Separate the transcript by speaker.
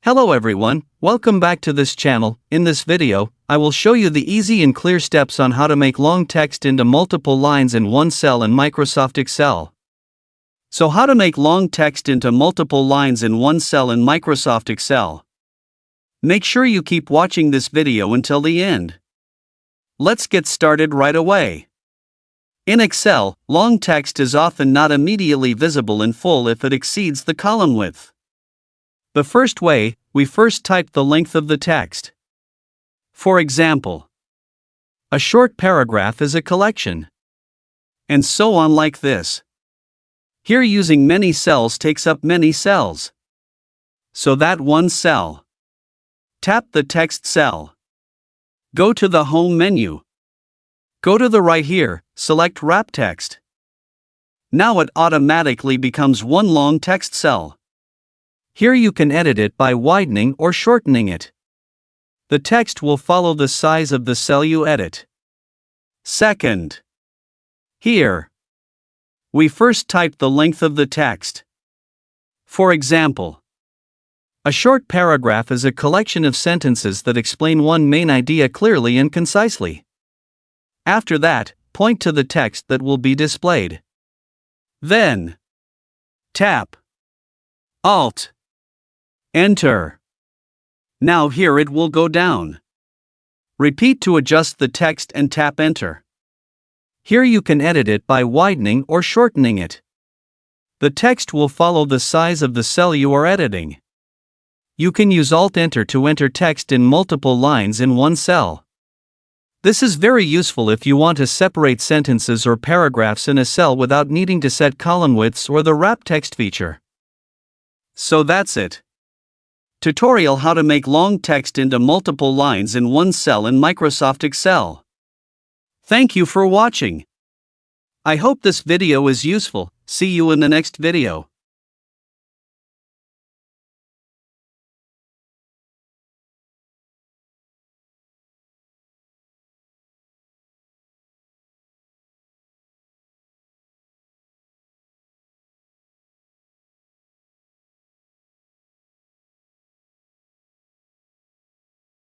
Speaker 1: Hello everyone, welcome back to this channel. In this video, I will show you the easy and clear steps on how to make long text into multiple lines in one cell in Microsoft Excel. So how to make long text into multiple lines in one cell in Microsoft Excel. Make sure you keep watching this video until the end. Let's get started right away. In Excel, long text is often not immediately visible in full if it exceeds the column width. The first way, we first type the length of the text. For example, a short paragraph is a collection. And so on like this. Here using many cells takes up many cells. So that one cell. Tap the text cell. Go to the Home menu. Go to the right here, select Wrap Text. Now it automatically becomes one long text cell. Here you can edit it by widening or shortening it. The text will follow the size of the cell you edit. Second, here, we first type the length of the text. For example, a short paragraph is a collection of sentences that explain one main idea clearly and concisely. After that, point to the text that will be displayed. Then, tap Alt Enter. Now here it will go down. Repeat to adjust the text and tap Enter. Here you can edit it by widening or shortening it. The text will follow the size of the cell you are editing. You can use Alt Enter to enter text in multiple lines in one cell. This is very useful if you want to separate sentences or paragraphs in a cell without needing to set column widths or the wrap text feature. So that's it. Tutorial how to make long text into multiple lines in one cell in Microsoft Excel. Thank you for watching. I hope this video is useful. See you in the next video.